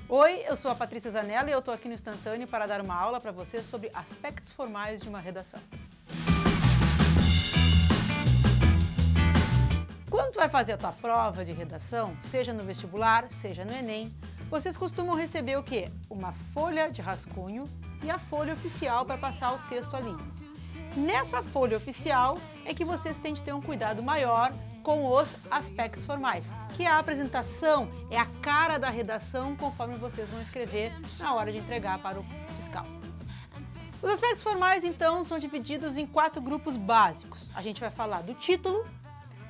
Oi, eu sou a Patrícia Zanella e eu estou aqui no Instantâneo para dar uma aula para você sobre aspectos formais de uma redação. Quando tu vai fazer a tua prova de redação, seja no vestibular, seja no Enem, vocês costumam receber o quê? Uma folha de rascunho e a folha oficial para passar o texto ali. Nessa folha oficial é que vocês têm de ter um cuidado maior com os aspectos formais, que é a apresentação, é a cara da redação conforme vocês vão escrever na hora de entregar para o fiscal. Os aspectos formais, então, são divididos em 4 grupos básicos. A gente vai falar do título,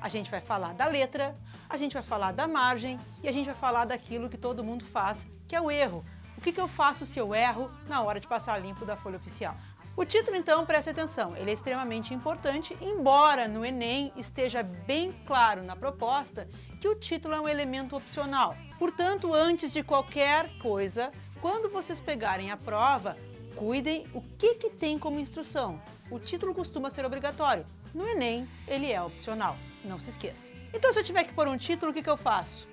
a gente vai falar da letra, a gente vai falar da margem e a gente vai falar daquilo que todo mundo faz, que é o erro. O que eu faço se eu erro na hora de passar limpo da folha oficial? O título, então, preste atenção, ele é extremamente importante, embora no Enem esteja bem claro na proposta que o título é um elemento opcional. Portanto, antes de qualquer coisa, quando vocês pegarem a prova, cuidem o que tem como instrução. O título costuma ser obrigatório, no Enem ele é opcional, não se esqueça. Então, se eu tiver que pôr um título, o que eu faço?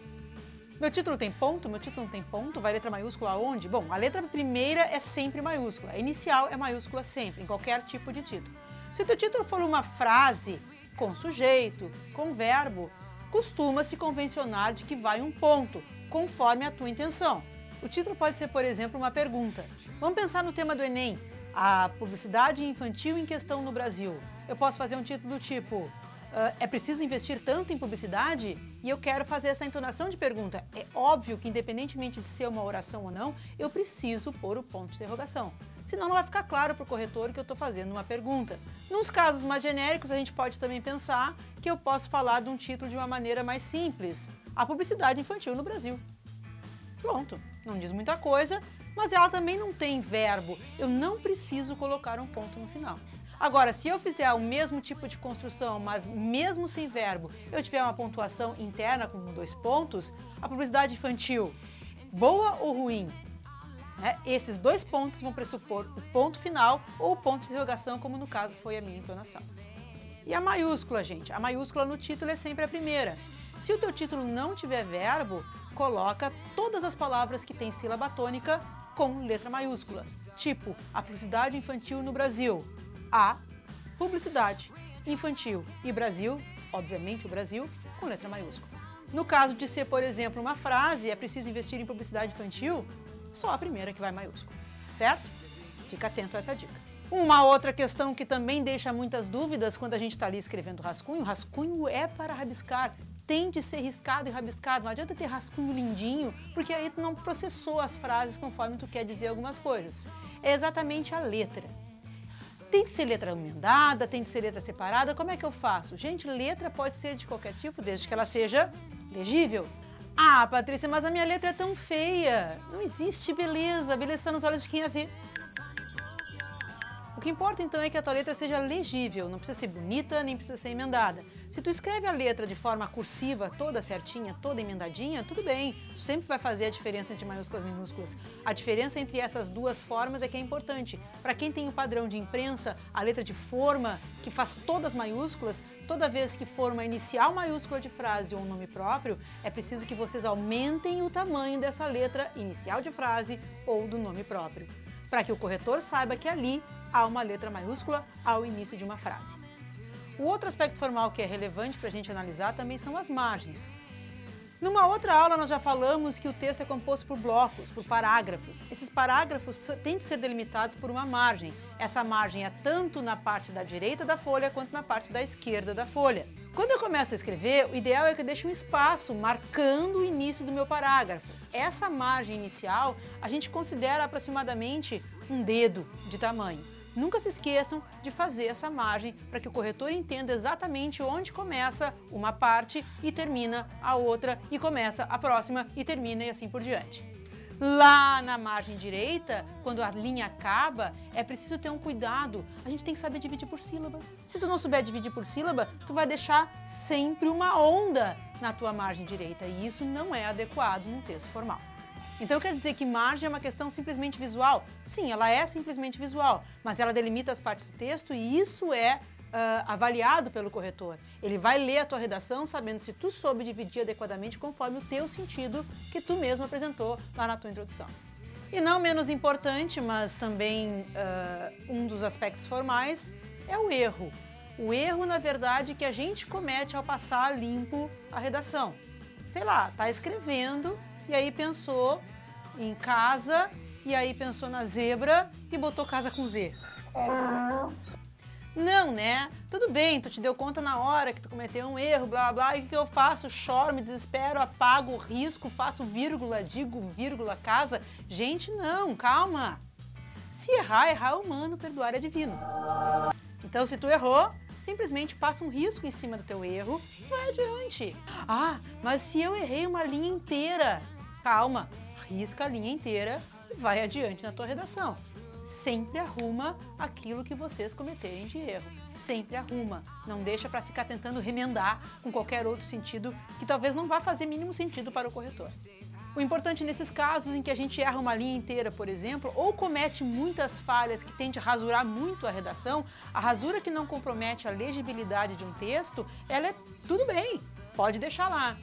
Meu título tem ponto? Meu título não tem ponto? Vai letra maiúscula aonde? Bom, a letra primeira é sempre maiúscula, a inicial é maiúscula sempre, em qualquer tipo de título. Se o teu título for uma frase com sujeito, com verbo, costuma-se convencionar de que vai um ponto, conforme a tua intenção. O título pode ser, por exemplo, uma pergunta. Vamos pensar no tema do Enem, a publicidade infantil em questão no Brasil. Eu posso fazer um título do tipo... é preciso investir tanto em publicidade? E eu quero fazer essa entonação de pergunta. É óbvio que, independentemente de ser uma oração ou não, eu preciso pôr o ponto de interrogação. Senão não vai ficar claro para o corretor que eu estou fazendo uma pergunta. Nos casos mais genéricos, a gente pode também pensar que eu posso falar de um título de uma maneira mais simples. A publicidade infantil no Brasil. Pronto, não diz muita coisa, mas ela também não tem verbo. Eu não preciso colocar um ponto no final. Agora, se eu fizer o mesmo tipo de construção, mas mesmo sem verbo, eu tiver uma pontuação interna com 2 pontos, a publicidade infantil, boa ou ruim? Esses 2 pontos vão pressupor o ponto final ou o ponto de interrogação, como no caso foi a minha entonação. E a maiúscula, gente? A maiúscula no título é sempre a primeira. Se o teu título não tiver verbo, coloca todas as palavras que têm sílaba tônica com letra maiúscula. Tipo, a publicidade infantil no Brasil. A publicidade infantil e Brasil, obviamente o Brasil, com letra maiúscula. No caso de ser, por exemplo, uma frase, é preciso investir em publicidade infantil, só a primeira que vai maiúscula, certo? Fica atento a essa dica. Uma outra questão que também deixa muitas dúvidas quando a gente está ali escrevendo rascunho, rascunho é para rabiscar. Tem de ser riscado e rabiscado, não adianta ter rascunho lindinho, porque aí tu não processou as frases conforme tu quer dizer algumas coisas. É exatamente a letra. Tem de ser letra emendada, tem de ser letra separada, como é que eu faço? Gente, letra pode ser de qualquer tipo, desde que ela seja legível. Ah, Patrícia, mas a minha letra é tão feia. Não existe beleza, beleza está nos olhos de quem a vê. O que importa então é que a tua letra seja legível, não precisa ser bonita, nem precisa ser emendada. Se tu escreve a letra de forma cursiva, toda certinha, toda emendadinha, tudo bem. Tu sempre vai fazer a diferença entre maiúsculas e minúsculas. A diferença entre essas 2 formas é que é importante. Para quem tem o padrão de imprensa, a letra de forma, que faz todas maiúsculas, toda vez que for uma inicial maiúscula de frase ou um nome próprio, é preciso que vocês aumentem o tamanho dessa letra inicial de frase ou do nome próprio, para que o corretor saiba que ali há uma letra maiúscula ao início de uma frase. O outro aspecto formal que é relevante para a gente analisar também são as margens. Numa outra aula nós já falamos que o texto é composto por blocos, por parágrafos. Esses parágrafos têm de ser delimitados por uma margem. Essa margem é tanto na parte da direita da folha quanto na parte da esquerda da folha. Quando eu começo a escrever, o ideal é que eu deixe um espaço marcando o início do meu parágrafo. Essa margem inicial a gente considera aproximadamente um dedo de tamanho. Nunca se esqueçam de fazer essa margem para que o corretor entenda exatamente onde começa uma parte e termina a outra, e começa a próxima e termina, e assim por diante. Lá na margem direita, quando a linha acaba, é preciso ter um cuidado. A gente tem que saber dividir por sílaba. Se tu não souber dividir por sílaba, tu vai deixar sempre uma onda na tua margem direita, e isso não é adequado num texto formal. Então quer dizer que margem é uma questão simplesmente visual? Sim, ela é simplesmente visual, mas ela delimita as partes do texto e isso é avaliado pelo corretor. Ele vai ler a tua redação sabendo se tu soube dividir adequadamente conforme o teu sentido que tu mesmo apresentou lá na tua introdução. E não menos importante, mas também um dos aspectos formais, é o erro. O erro, na verdade, que a gente comete ao passar limpo a redação. Sei lá, tá escrevendo e aí pensou em casa, e aí pensou na zebra e botou casa com Z. Não, né? Tudo bem, tu te deu conta na hora que tu cometeu um erro, blá, blá, e o que eu faço? Choro, me desespero, apago, risco, faço vírgula, digo vírgula, casa. Gente, não, calma. Se errar, errar é humano, perdoar é divino. Então, se tu errou, simplesmente passa um risco em cima do teu erro e vai adiante. Ah, mas se eu errei uma linha inteira, calma, risca a linha inteira e vai adiante na tua redação. Sempre arruma aquilo que vocês cometerem de erro. Sempre arruma. Não deixa para ficar tentando remendar com qualquer outro sentido que talvez não vá fazer mínimo sentido para o corretor. O importante nesses casos em que a gente erra uma linha inteira, por exemplo, ou comete muitas falhas que tende a rasurar muito a redação, a rasura que não compromete a legibilidade de um texto, ela é tudo bem, pode deixar lá.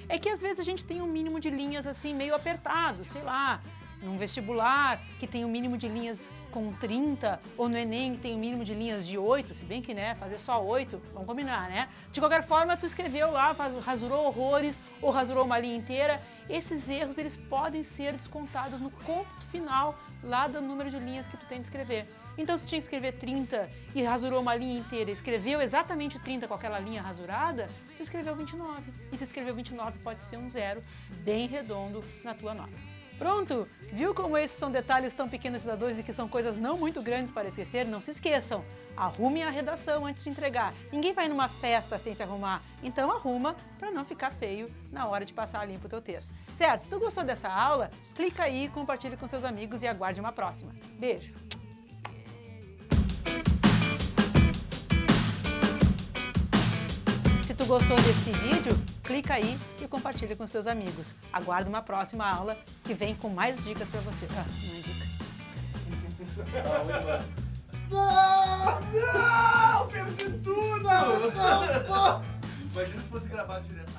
É que às vezes a gente tem um mínimo de linhas assim meio apertado, sei lá, num vestibular que tem um mínimo de linhas com 30, ou no Enem que tem um mínimo de linhas de 8, se bem que, né, fazer só 8, vamos combinar, né? De qualquer forma, tu escreveu lá, rasurou horrores, ou rasurou uma linha inteira. Esses erros, eles podem ser descontados no cômputo final, lá do número de linhas que tu tem de escrever. Então, se tu tinha que escrever 30 e rasurou uma linha inteira, escreveu exatamente 30 com aquela linha rasurada, tu escreveu 29. E se escreveu 29, pode ser um 0 bem redondo na tua nota. Pronto? Viu como esses são detalhes tão pequenos de dadores e que são coisas não muito grandes para esquecer? Não se esqueçam, arrumem a redação antes de entregar. Ninguém vai numa festa sem se arrumar, então arruma para não ficar feio na hora de passar limpo o teu texto. Certo? Se tu gostou dessa aula, clica aí, compartilhe com seus amigos e aguarde uma próxima. Beijo! Se tu gostou desse vídeo, clica aí e compartilha com os teus amigos. Aguardo uma próxima aula que vem com mais dicas para você. Ah, não é dica. Não! Perdi tudo! Imagina se fosse gravar direto.